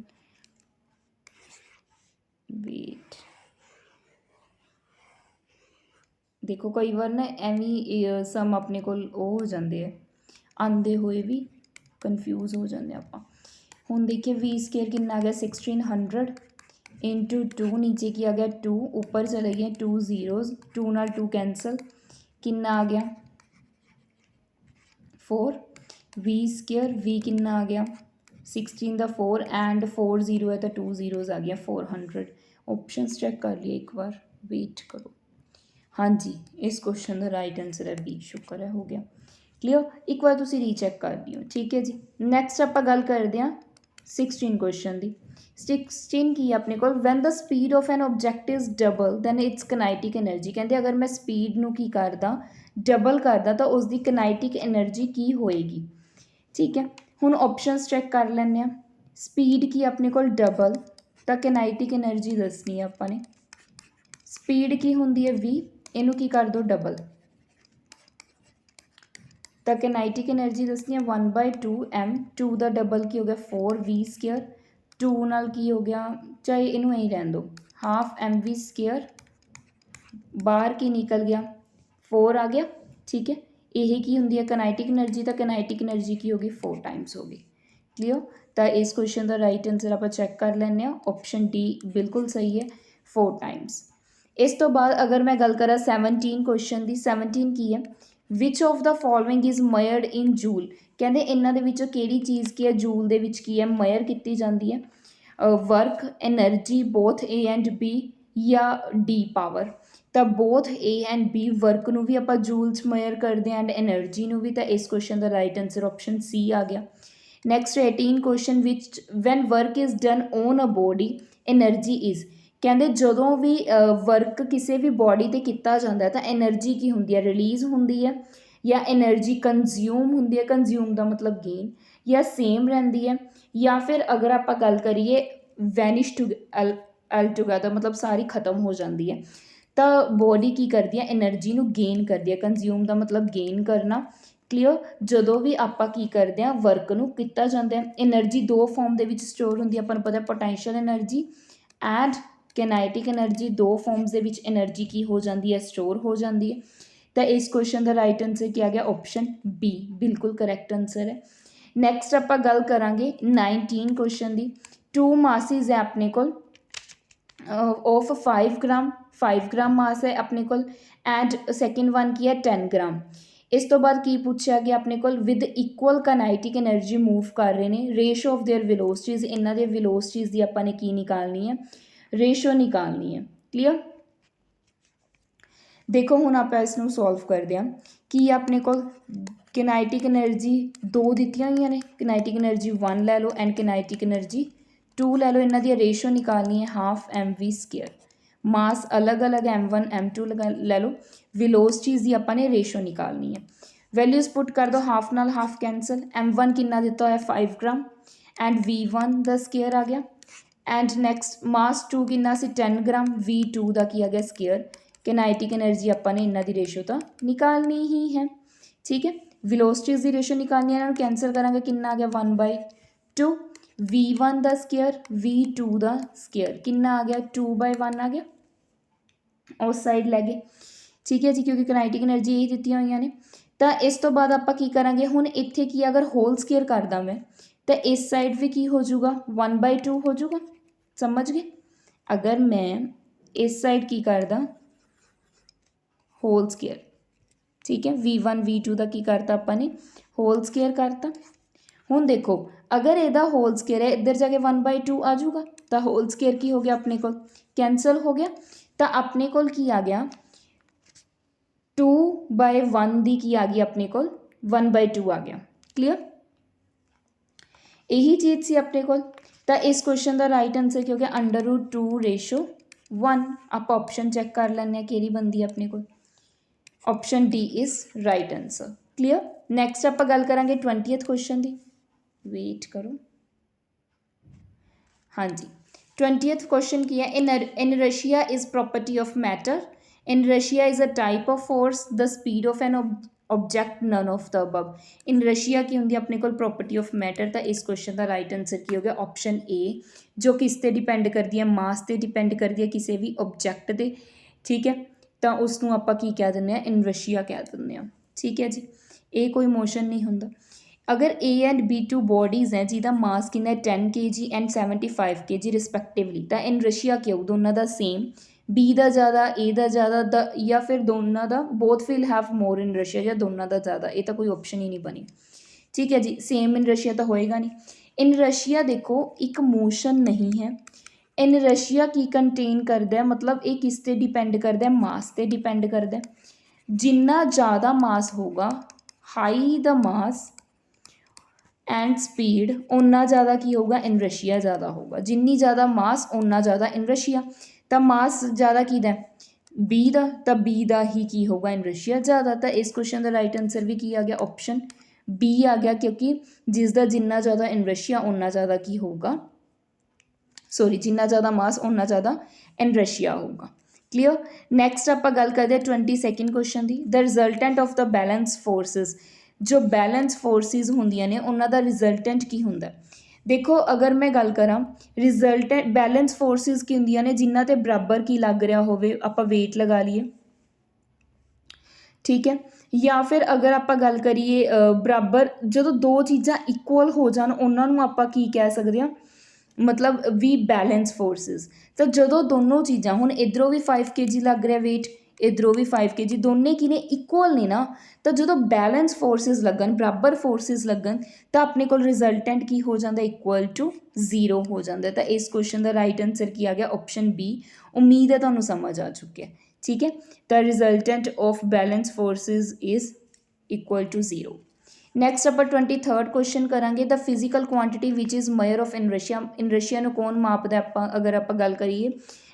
ਵੇਟ ਦੇਖੋ ਕਈ ਵਾਰ ਨਾ ਐਵੇਂ ਸਮ ਆਪਣੇ ਕੋਲ ਉਹ ਹੋ ਜਾਂਦੇ ਆ, ਆਉਂਦੇ ਹੋਏ ਵੀ ਕਨਫਿਊਜ਼ ਹੋ ਜਾਂਦੇ ਆਪਾਂ। ਹੁਣ ਦੇਖੀਏ v² ਕਿੰਨਾ ਆ ਗਿਆ 1600 ਇੰਟੂ 2, ਨੀਚੇ ਕੀ ਆ ਗਿਆ 2, ਉੱਪਰ ਚਲੇ ਗਏ 2 zeros, 2 ਨਾਲ 2 ਕੈਂਸਲ, ਕਿੰਨਾ ਆ ਗਿਆ 4, v² v ਕਿੰਨਾ ਆ ਗਿਆ 16 ਦਾ 4 ਐਂਡ 4 0 ਹੈ ਤਾਂ 2 zeros ਆ ਗਿਆ 400। ਆਪਸ਼ਨਸ ਚੈੱਕ ਕਰ ਲਈਏ ਇੱਕ ਵਾਰ, ਵੇਟ ਕਰੋ। ਹਾਂਜੀ, ਇਸ ਕੁਐਸਚਨ ਦਾ ਰਾਈਟ ਆਨਸਰ ਹੈ ਬੀ, ਸ਼ੁਕਰ ਹੈ ਹੋ ਗਿਆ। क्लीयर, एक बार तुसी रीचैक कर लियो। ठीक है जी, नैक्सट आप गल करते हैं 16 क्वेश्चन की। 16 की अपने को, when the speed of an object is double than its kinetic energy. कहते अगर मैं स्पीड नू की करदा डबल करदा तो उसकी कनाइटिक एनर्जी की होएगी। ठीक है, हुण ऑप्शनस चैक कर लैंने। स्पीड की अपने को डबल, तो कनाइटिक एनर्जी दसनी है अपने। स्पीड की होंदी है v, इनू की कर दो डबल, तो कनाइटिक एनर्जी दसनी है 1/2m, 2 का डबल की हो गया 4v², 2 नाल की हो गया, चाहे इनू यही रहन दो, हाफ mv², बाहर की निकल गया 4 आ गया। ठीक है, यही की होंगी है कनाइटिक एनर्जी, तो कनाइटिक एनर्जी की होगी 4 टाइम्स होगी। क्लीयर, तो इस क्वेश्चन का राइट आंसर आप चैक कर लें, ऑप्शन डी बिल्कुल सही है, 4 टाइम्स। इस तो बाद अगर मैं गल करा 17 क्वेश्चन की, 17 की है, विच of the following is मयर्ड in joule. कहते इन्हों के किहड़ी चीज़ की है जूल दे विच की है मयर की जाती है, work, energy, both A and B या डी पावर। तो both A and B, work नू भी आप जूल च मयर करते हैं एंड एनर्जी नू भी, तो इस क्वेश्चन का राइट आंसर ऑप्शन सी आ गया। Next 18 question, which when work is done on a body energy is. कहते जदों भी वर्क किसी भी बॉडी ते किया जाता है तो एनर्जी की होंगी है, रिलीज़ होंगी है, या एनर्जी कंज्यूम होंगी है, कंज्यूम का मतलब गेन, या सेम रही है, या फिर अगर आप गल करिए वैनिश टू एल टुगैदर, मतलब सारी खत्म हो जाती है। तो बॉडी की करती है एनर्जी नू गेन करती है, कंज्यूम का मतलब गेन करना। क्लीयर, जदों भी आप की करते हैं वर्क नू किया जाता है, एनर्जी दो फॉर्म के स्टोर होंगी, अपन पता पोटैंशियल एनर्जी एंड कैनाइटिक एनर्जी, दो फॉर्म्स के एनर्जी की हो जाती है, स्टोर हो जाती है। तो इस क्वेश्चन का राइट आंसर क्या गया, ऑप्शन बी बिल्कुल करैक्ट आंसर है। नैक्सट आप गल करा 19 क्वेश्चन की। 2 मासिज है अपने को ऑफ 5 ग्राम, 5 ग्राम मास है अपने को, एंड सैकेंड वन की है 10 ग्राम। इस तो बाद की पूछा गया अपने को, with equal kinetic energy move कर रहे हैं, रेशो ऑफ देयर वेलोसिटीज़, इन्हों के वेलोसिटीज़ की अपने की निकालनी है, रेशो निकालनी है। क्लीयर, देखो हुण आप इसनूं सॉल्व करते हैं कि अपने को किनाइटिक एनर्जी दो दित्तियां हुई ने, किनाइटिक एनर्जी 1 लै लो एंड किनाइटिक एनर्जी 2 लै लो, इन्हों की रेशो निकालनी है हाफ mv²। मास अलग अलग m1 m2 लै लो, वेलोसिटीज़ की अपने रेशो निकालनी है। वैल्यूज़ पुट कर दो, हाफ नाल हाफ कैंसल, m1 कितना दिता है 5 ग्राम एंड v1 का स्केयर आ गया, एंड नैक्सट मास 2 कितना सी 10 ग्राम, v2 का की आ गया स्केयर। किनाइटिक एनर्जी अपने इन्हों की रेशो तो निकालनी ही है। ठीक है, वेलोसिटीज़ की रेशो निकालनी है, इन्होंने कैंसल करा कितना आ गया 1/2, v1 का स्केयर, v2 का स्केयर कितना आ गया 2/1 आ गया, उस साइड लै गए। ठीक है जी, क्योंकि किनाइटिक एनर्जी यही दी हुई ने। तो इस तो बाद आप की करा हुण इत्थे की अगर होल स्केयर करदा मैं, तो इस साइड भी की हो जूगा 1/2 हो जूगा, समझ गए। अगर मैं इस साइड की करदा होल स्केयर, ठीक है, v1 v2 का की करता अपने होल स्केयर करता। हुण देखो अगर यदा होल स्केयर है इधर जाके 1/2 आ जूगा, तो होल स्केयर की हो गया अपने को कैंसल हो गया, तो अपने को की आ गया 2/1 दी की आ गई अपने को 1/2 आ गया। क्लीयर, यही चीज़ सी अपने को। तो इस क्वेश्चन का राइट आंसर क्या हो गया, √2:1। आप ऑप्शन चेक कर लें कि बनती है अपने को, option D is right answer. Clear, next आप गल करा 20th क्वेश्चन की, वेट करो, हाँ जी 20th क्वेश्चन की है, inertia is property of matter, inertia is a type of force, the speed of an object none of the above. Inertia की होंगी अपने को प्रॉपर्टी ऑफ मैटर। तो इस क्वेश्चन का राइट आंसर की हो गया ऑप्शन ए, जो किस ते डिपेंड करती है, मास ते डिपेंड करती है किसी भी ऑब्जैक्ट ते। ठीक है, तो उसनों आप की कह दें इनर्शिया कह दें। ठीक है जी, ये कोई मोशन नहीं होंदा। अगर A and B two bodies हैं जिदा मास कि 10 kg एंड 75 kg रिस्पैक्टिवली, तो इनर्शिया क्यों दोनों का सेम, बी का ज़्यादा ए का ज़्यादा, या फिर दोनों का both will have more inertia, या दोनों का ज़्यादा, ये तो कोई ऑप्शन ही नहीं बनी। ठीक है जी, सेम इनर्शिया तो होएगा नहीं। इनर्शिया देखो एक मोशन नहीं है, इनर्शिया की कंटेन करता है, मतलब ये किस ते डिपेंड करता है, मास ते डिपेंड करता है। जिन्ना ज़्यादा मास होगा high the mass and speed ਓਨਾ ਜ਼ਿਆਦਾ ਕੀ ਹੋਊਗਾ, ਇਨਰਸ਼ੀਆ ਜ਼ਿਆਦਾ ਹੋਊਗਾ। ਜਿੰਨੀ ਜ਼ਿਆਦਾ ਮਾਸ ਓਨਾ ਜ਼ਿਆਦਾ ਇਨਰਸ਼ੀਆ। ਤਾਂ ਮਾਸ ਜ਼ਿਆਦਾ ਕਿਹਦਾ, ਬੀ ਦਾ, ਤਾਂ ਬੀ ਦਾ ਹੀ ਕੀ ਹੋਊਗਾ, ਇਨਰਸ਼ੀਆ ਜ਼ਿਆਦਾ। ਤਾਂ ਇਸ ਕੁਐਸਚਨ ਦਾ ਰਾਈਟ ਆਨਸਰ ਵੀ ਕੀ ਆ ਗਿਆ, ਆਪਸ਼ਨ ਬੀ ਆ ਗਿਆ, ਕਿਉਂਕਿ ਜਿਸ ਦਾ ਜਿੰਨਾ ਜ਼ਿਆਦਾ ਇਨਰਸ਼ੀਆ ਓਨਾ ਜ਼ਿਆਦਾ ਕੀ ਹੋਊਗਾ, ਸੋਰੀ ਜਿੰਨਾ ਜ਼ਿਆਦਾ ਮਾਸ ਓਨਾ ਜ਼ਿਆਦਾ ਇਨਰਸ਼ੀਆ ਹੋਊਗਾ। ਕਲੀਅਰ। ਨੈਕਸਟ ਆਪਾਂ ਗੱਲ ਕਰਦੇ ਹਾਂ 22 ਕੁਐਸਚਨ ਦੀ। The resultant of the balance forces, ਜੋ ਬੈਲੈਂਸ ਫੋਰਸਿਸ ਹੁੰਦੀਆਂ ਨੇ ਉਹਨਾਂ ਦਾ ਰਿਜ਼ਲਟੈਂਟ ਕੀ ਹੁੰਦਾ। ਦੇਖੋ ਅਗਰ ਮੈਂ ਗੱਲ ਕਰਾਂ ਰਿਜ਼ਲਟੈਂਟ ਬੈਲੈਂਸ ਫੋਰਸਿਸ ਕੀ ਹੁੰਦੀਆਂ ਨੇ, ਜਿਨ੍ਹਾਂ 'ਤੇ ਬਰਾਬਰ ਕੀ ਲੱਗ ਰਿਹਾ ਹੋਵੇ, ਆਪਾਂ ਵੇਟ ਲਗਾ ਲਈਏ, ਠੀਕ ਹੈ। ਜਾਂ ਫਿਰ ਅਗਰ ਆਪਾਂ ਗੱਲ ਕਰੀਏ ਬਰਾਬਰ, ਜਦੋਂ ਦੋ ਚੀਜ਼ਾਂ ਇਕੁਅਲ ਹੋ ਜਾਣ ਉਹਨਾਂ ਨੂੰ ਆਪਾਂ ਕੀ ਕਹਿ ਸਕਦੇ ਹਾਂ, ਮਤਲਬ ਵੀ ਬੈਲੈਂਸ ਫੋਰਸਿਸ। ਤਾਂ ਜਦੋਂ ਦੋਨੋਂ ਚੀਜ਼ਾਂ, ਹੁਣ ਇੱਧਰੋਂ ਵੀ 5 kg ਲੱਗ ਰਿਹਾ ਵੇਟ, ਇੱਧਰੋਂ ਵੀ 5 kg, ਦੋਨੇ ਕੀ ਨੇ, ਇਕੁਅਲ ਨੇ ਨਾ। ਤਾਂ ਜਦੋਂ ਬੈਲੈਂਸ ਫੋਰਸਿਸ ਲੱਗਣ, ਬਰਾਬਰ ਫੋਰਸਿਸ ਲੱਗਣ, ਤਾਂ ਆਪਣੇ ਕੋਲ ਰਿਜ਼ਲਟੈਂਟ ਕੀ ਹੋ ਜਾਂਦਾ, ਇਕੁਅਲ ਟੂ 0 ਹੋ ਜਾਂਦਾ। ਤਾਂ ਇਸ ਕੁਐਸਚਨ ਦਾ ਰਾਈਟ ਆਨਸਰ ਕੀ ਆ ਗਿਆ, ਆਪਸ਼ਨ ਬੀ। ਉਮੀਦ ਹੈ ਤੁਹਾਨੂੰ ਸਮਝ ਆ ਚੁੱਕਿਆ, ਠੀਕ ਹੈ। ਤਾਂ resultant of balance forces is equal to 0। Next ਆਪਾਂ 23rd ਕੁਐਸਚਨ ਕਰਾਂਗੇ। The physical quantity which is measure of inertia. Inertia ਨੂੰ ਕੌਣ ਮਾਪਦਾ, ਆਪਾਂ ਅਗਰ ਆਪਾਂ ਗੱਲ ਕਰੀਏ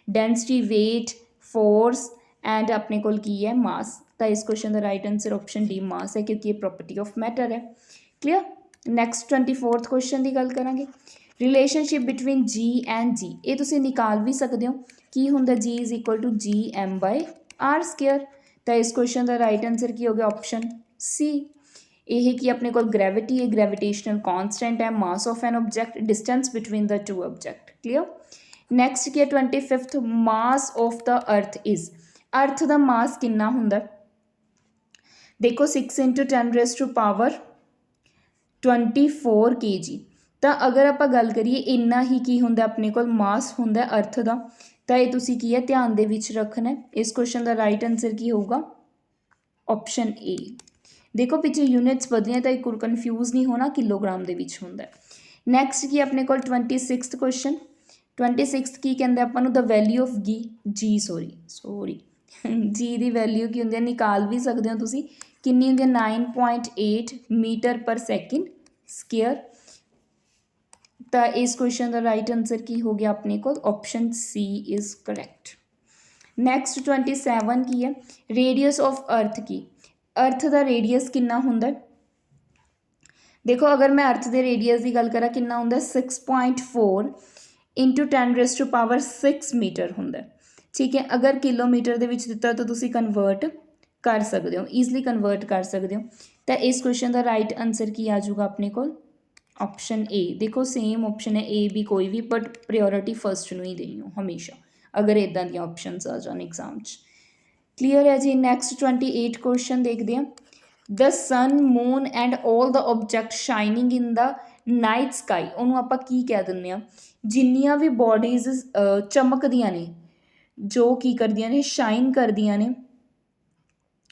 ਡੈਂਸਿਟੀ, ਵੇਟ, ਫੋਰਸ ਐਂਡ ਆਪਣੇ ਕੋਲ ਕੀ ਹੈ, ਮਾਸ। ਤਾਂ ਇਸ ਕੁਐਸਚਨ ਦਾ ਰਾਈਟ ਆਨਸਰ ਆਪਸ਼ਨ ਡੀ ਮਾਸ ਹੈ, ਕਿਉਂਕਿ ਇਹ ਪ੍ਰੋਪਰਟੀ ਆਫ ਮੈਟਰ ਹੈ। ਕਲੀਅਰ। ਨੈਕਸਟ 24th ਕੁਐਸਚਨ ਦੀ ਗੱਲ ਕਰਾਂਗੇ। ਰਿਲੇਸ਼ਨਸ਼ਿਪ ਬਿਟਵੀਨ ਜੀ ਐਂਡ ਜੀ, ਇਹ ਤੁਸੀਂ ਨਿਕਾਲ ਵੀ ਸਕਦੇ ਹੋ। ਕੀ ਹੁੰਦਾ, ਜੀ ਇਜ਼ ਇਕੁਅਲ ਟੂ ਜੀ ਐਮ ਬਾਈ ਆਰ ਸਕੇਅਰ। ਤਾਂ ਇਸ ਕੁਐਸਚਨ ਦਾ ਰਾਈਟ ਆਨਸਰ ਕੀ ਹੋ ਗਿਆ, ਆਪਸ਼ਨ ਸੀ। ਇਹ ਕੀ ਆਪਣੇ ਕੋਲ ਗ੍ਰੈਵਿਟੀ ਹੈ, ਗ੍ਰੈਵਿਟੇਸ਼ਨਲ ਕਾਂਸਟੈਂਟ ਹੈ, mass of an object, distance between the two object. Clear. Next ਕੀ ਹੈ 25th, ਮਾਸ ਆਫ ਦ ਅਰਥ ਇਜ਼। ਅਰਥ ਦਾ ਮਾਸ ਕਿੰਨਾ ਹੁੰਦਾ, ਦੇਖੋ 6 × 10⁻24 kg। ਤਾਂ ਅਗਰ ਆਪਾਂ ਗੱਲ ਕਰੀਏ ਇੰਨਾ ਹੀ ਕੀ ਹੁੰਦਾ ਆਪਣੇ ਕੋਲ ਮਾਸ ਹੁੰਦਾ ਅਰਥ ਦਾ। ਤਾਂ ਇਹ ਤੁਸੀਂ ਕੀ ਹੈ ਧਿਆਨ ਦੇ ਵਿੱਚ ਰੱਖਣਾ। ਇਸ ਕੁਐਸਚਨ ਦਾ ਰਾਈਟ ਆਨਸਰ ਕੀ ਹੋਊਗਾ, ਆਪਸ਼ਨ ਏ। ਦੇਖੋ ਪਿੱਛੇ ਯੂਨਿਟਸ ਵਧੀਆਂ ਤਾਂ ਇੱਕ ਕਨਫਿਊਜ਼ ਨਹੀਂ ਹੋਣਾ, ਕਿਲੋਗ੍ਰਾਮ ਦੇ ਵਿੱਚ ਹੁੰਦਾ। ਨੈਕਸਟ ਕੀ ਆਪਣੇ ਕੋਲ 26th ਕੁਐਸਚਨ। 26th ਕੀ ਕਹਿੰਦਾ ਆਪਾਂ ਨੂੰ, ਦ ਵੈਲਿਊ ਆਫ ਜੀ ਜੀ ਦੀ ਵੈਲਿਊ ਕੀ ਹੁੰਦੀ ਹੈ, ਨਿਕਾਲ ਵੀ ਸਕਦੇ ਹੋ ਤੁਸੀਂ, ਕਿੰਨੀ ਹੁੰਦੀ ਹੈ 9.8 ਮੀਟਰ ਪਰ ਸੈਕਿੰਡ ਸਕੇਅਰ। ਤਾਂ ਇਸ ਕੁਐਸਚਨ ਦਾ ਰਾਈਟ ਆਨਸਰ ਕੀ ਹੋ ਗਿਆ ਆਪਣੇ ਕੋਲ, option C is correct. Next 27 ਕੀ ਹੈ, ਰੇਡੀਅਸ ਆਫ ਅਰਥ ਕੀ, ਅਰਥ ਦਾ ਰੇਡੀਅਸ ਕਿੰਨਾ ਹੁੰਦਾ। ਦੇਖੋ ਅਗਰ ਮੈਂ ਅਰਥ ਦੇ ਰੇਡੀਅਸ ਦੀ ਗੱਲ ਕਰਾਂ ਕਿੰਨਾ ਹੁੰਦਾ, 6.4 × 10⁻6 ਮੀਟਰ ਹੁੰਦਾ, ਠੀਕ ਹੈ। ਅਗਰ ਕਿਲੋਮੀਟਰ ਦੇ ਵਿੱਚ ਦਿੱਤਾ ਤਾਂ ਤੁਸੀਂ ਕਨਵਰਟ ਕਰ ਸਕਦੇ ਹੋ, ਈਜ਼ਲੀ ਕਨਵਰਟ ਕਰ ਸਕਦੇ ਹੋ। ਤਾਂ ਇਸ ਕੁਐਸਚਨ ਦਾ ਰਾਈਟ ਆਨਸਰ ਕੀ ਆ ਜਾਊਗਾ ਆਪਣੇ ਕੋਲ, ਆਪਸ਼ਨ ਏ। ਦੇਖੋ ਸੇਮ ਆਪਸ਼ਨ ਹੈ ਏ ਵੀ ਕੋਈ ਵੀ, ਬਟ ਪ੍ਰਾਇਓਰਿਟੀ ਫਸਟ ਨੂੰ ਹੀ ਦੇਣੀ ਹੋ ਹਮੇਸ਼ਾ, ਅਗਰ ਇੱਦਾਂ ਦੀਆਂ ਆਪਸ਼ਨਸ ਆ ਜਾਣ ਐਗਜ਼ਾਮ 'ਚ। ਕਲੀਅਰ ਹੈ ਜੀ। ਨੈਕਸਟ 28 ਕੁਐਸਚਨ ਦੇਖਦੇ ਹਾਂ। The sun, moon and all the object shining in the night sky, ਉਹਨੂੰ ਆਪਾਂ ਕੀ ਕਹਿ ਦਿੰਦੇ ਹਾਂ, ਜਿੰਨੀਆਂ ਵੀ ਬੋਡੀਜ਼ ਚਮਕਦੀਆਂ ਨੇ, ਜੋ ਕੀ ਕਰਦੀਆਂ ਨੇ, ਸ਼ਾਈਨ ਕਰਦੀਆਂ ਨੇ,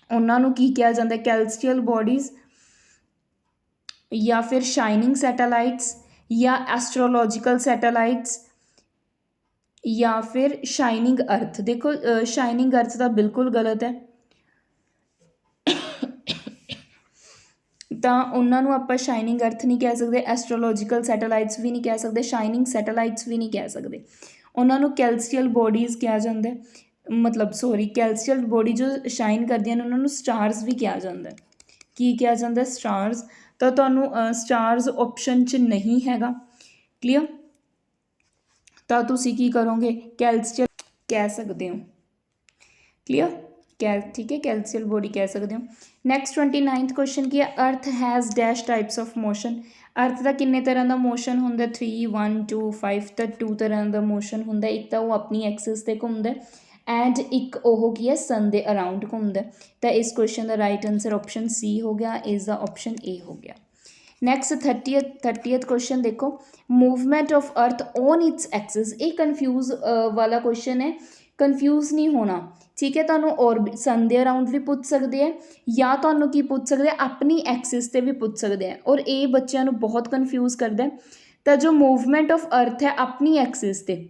ਉਹਨਾਂ ਨੂੰ ਕੀ ਕਿਹਾ ਜਾਂਦਾ, ਕੈਲਸਟੀਅਲ ਬੋਡੀਜ਼, ਜਾਂ ਫਿਰ ਸ਼ਾਈਨਿੰਗ ਸੈਟੇਲਾਈਟਸ, ਜਾਂ ਐਸਟਰੋਲੋਜੀਕਲ ਸੈਟੇਲਾਈਟਸ, ਜਾਂ ਫਿਰ ਸ਼ਾਈਨਿੰਗ ਅਰਥ। ਦੇਖੋ ਸ਼ਾਈਨਿੰਗ ਅਰਥ ਤਾਂ ਬਿਲਕੁਲ ਗਲਤ ਹੈ, ਤਾਂ ਉਹਨਾਂ ਨੂੰ ਆਪਾਂ ਸ਼ਾਈਨਿੰਗ ਅਰਥ ਨਹੀਂ ਕਹਿ ਸਕਦੇ, ਐਸਟਰੋਲੋਜੀਕਲ ਸੈਟੇਲਾਈਟਸ ਵੀ ਨਹੀਂ ਕਹਿ ਸਕਦੇ, ਸ਼ਾਈਨਿੰਗ ਸੈਟੇਲਾਈਟਸ ਵੀ ਨਹੀਂ ਕਹਿ ਸਕਦੇ। ਉਹਨਾਂ ਨੂੰ ਕੈਲਸਟੀਅਲ ਬੋਡੀਜ਼ ਕਿਹਾ ਜਾਂਦਾ, ਮਤਲਬ ਸੋਰੀ ਕੈਲਸਟੀਅਲ ਬੋਡੀ ਜੋ ਸ਼ਾਈਨ ਕਰਦੀਆਂ ਨੇ ਉਹਨਾਂ ਨੂੰ ਸਟਾਰਸ ਵੀ ਕਿਹਾ ਜਾਂਦਾ। ਕੀ ਕਿਹਾ ਜਾਂਦਾ, ਸਟਾਰਸ। ਤਾਂ ਤੁਹਾਨੂੰ ਸਟਾਰਸ ਆਪਸ਼ਨ 'ਚ ਨਹੀਂ ਹੈਗਾ। ਕਲੀਅਰ। ਤਾਂ ਤੁਸੀਂ ਕੀ ਕਰੋਗੇ, ਕੈਲਸਟੀਅਲ ਕਹਿ ਸਕਦੇ ਹੋ। ਕਲੀਅਰ। ਠੀਕ ਹੈ, ਕੈਲਸੀਅਲ ਬੋਡੀ ਕਹਿ ਸਕਦੇ ਹੋ। ਨੈਕਸਟ 29th ਕੁਐਸਚਨ ਕੀ ਹੈ, ਅਰਥ has dash types of motion. ਅਰਥ ਦਾ ਕਿੰਨੇ ਤਰ੍ਹਾਂ ਦਾ ਮੋਸ਼ਨ ਹੁੰਦਾ, 3 1 2 5। ਤਾਂ 2 ਤਰ੍ਹਾਂ ਦਾ ਮੋਸ਼ਨ ਹੁੰਦਾ, ਇੱਕ ਤਾਂ ਉਹ ਆਪਣੀ ਐਕਸਿਸ 'ਤੇ ਘੁੰਮਦਾ ਐਂਡ ਇੱਕ ਉਹ ਕੀ ਹੈ ਸਨ ਦੇ ਅਰਾਊਂਡ ਘੁੰਮਦਾ। ਤਾਂ ਇਸ ਕੁਐਸਚਨ ਦਾ ਰਾਈਟ ਆਨਸਰ ਆਪਸ਼ਨ ਸੀ ਹੋ ਗਿਆ, ਇਸ ਦਾ ਆਪਸ਼ਨ ਏ ਹੋ ਗਿਆ। ਨੈਕਸਟ 30th ਕੁਐਸਚਨ ਦੇਖੋ, ਮੂਵਮੈਂਟ ਆਫ ਅਰਥ ਔਨ ਇਟਸ ਐਕਸਿਸ। ਇਹ ਕਨਫਿਊਜ਼ ਵਾਲਾ ਕੁਐਸਚਨ ਹੈ, ਕਨਫਿਊਜ਼ ਨਹੀਂ ਹੋਣਾ, ਠੀਕ ਹੈ। ਤੁਹਾਨੂੰ ਔਰਬਿਟ ਸਨ ਦੇ ਅਰਾਊਂਡ ਵੀ ਪੁੱਛ ਸਕਦੇ ਆ, ਜਾਂ ਤੁਹਾਨੂੰ ਕੀ ਪੁੱਛ ਸਕਦੇ ਆ, ਆਪਣੀ ਐਕਸਿਸ 'ਤੇ ਵੀ ਪੁੱਛ ਸਕਦੇ ਆ, ਔਰ ਇਹ ਬੱਚਿਆਂ ਨੂੰ ਬਹੁਤ ਕਨਫਿਊਜ਼ ਕਰਦਾ। ਤਾਂ ਜੋ ਮੂਵਮੈਂਟ ਆਫ ਅਰਥ ਹੈ ਆਪਣੀ ਐਕਸਿਸ 'ਤੇ,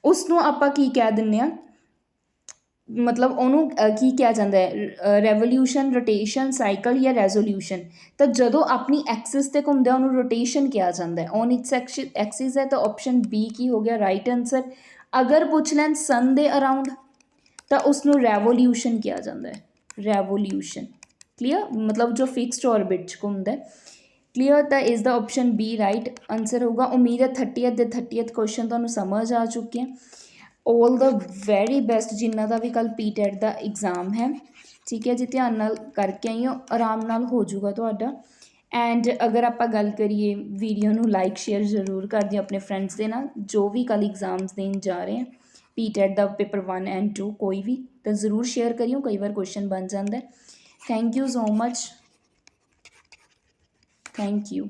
ਉਸ ਨੂੰ ਆਪਾਂ ਕੀ ਕਹਿ ਦਿੰਦੇ ਹਾਂ, ਮਤਲਬ ਉਹਨੂੰ ਕੀ ਕਿਹਾ ਜਾਂਦਾ ਹੈ, ਰੈਵੋਲਿਊਸ਼ਨ, ਰੋਟੇਸ਼ਨ, ਸਾਈਕਲ ਜਾਂ ਰੈਜ਼ੋਲਿਊਸ਼ਨ। ਤਾਂ ਜਦੋਂ ਆਪਣੀ ਐਕਸਿਸ 'ਤੇ ਘੁੰਮਦਾ ਉਹਨੂੰ ਰੋਟੇਸ਼ਨ ਕਿਹਾ ਜਾਂਦਾ ਹੈ। ਔਨ ਇਟਸ ਐਕਸਿਸ ਹੈ ਤਾਂ ਆਪਸ਼ਨ ਬੀ ਕੀ ਹੋ ਗਿਆ ਰਾਈਟ ਆਨਸਰ। ਅਗਰ ਪੁੱਛ ਲੈਣ ਸਨ ਦੇ ਅਰਾਊਂਡ ਤਾਂ ਉਸਨੂੰ ਰੈਵੋਲਿਊਸ਼ਨ ਕਿਹਾ ਜਾਂਦਾ ਹੈ, ਰੈਵੋਲਿਊਸ਼ਨ। ਕਲੀਅਰ, ਮਤਲਬ ਜੋ ਫਿਕਸਡ ਔਰਬਿਟ 'ਚ ਘੁੰਮਦਾ ਹੈ। ਕਲੀਅਰ, ਤਾਂ ਇਸ ਦਾ ਆਪਸ਼ਨ ਬੀ ਰਾਈਟ ਆਨਸਰ ਹੋਊਗਾ। ਉਮੀਦ ਹੈ 30th ਦੇ 30th ਕੁਐਸਚਨ ਤੁਹਾਨੂੰ ਸਮਝ ਆ ਚੁੱਕੇ ਹੈ। ਆਲ ਦਾ ਵੈਰੀ ਬੈਸਟ ਜਿਨ੍ਹਾਂ ਦਾ ਵੀ ਕੱਲ੍ਹ PTET ਦਾ ਐਗਜ਼ਾਮ ਹੈ, ਠੀਕ ਹੈ ਜੀ। ਧਿਆਨ ਨਾਲ ਕਰਕੇ ਆਈਓ, ਆਰਾਮ ਨਾਲ ਹੋ ਜਾਊਗਾ ਤੁਹਾਡਾ। ਐਂਡ ਅਗਰ ਆਪਾਂ ਗੱਲ ਕਰੀਏ, ਵੀਡੀਓ ਨੂੰ ਲਾਈਕ ਸ਼ੇਅਰ ਜ਼ਰੂਰ ਕਰ ਦਿਓ ਆਪਣੇ ਫਰੈਂਡਸ ਦੇ ਨਾਲ, ਜੋ ਵੀ ਕੱਲ੍ਹ ਐਗਜ਼ਾਮਸ ਦੇਣ ਜਾ ਰਹੇ ਹੈ PTET ਦਾ ਪੇਪਰ 1 ਐਂਡ 2 ਕੋਈ ਵੀ, ਤਾਂ ਜ਼ਰੂਰ ਸ਼ੇਅਰ ਕਰਿਓ, ਕਈ ਵਾਰ ਕੁਐਸਚਨ ਬਣ ਜਾਂਦਾ ਹੈ। Thank you so much, thank you.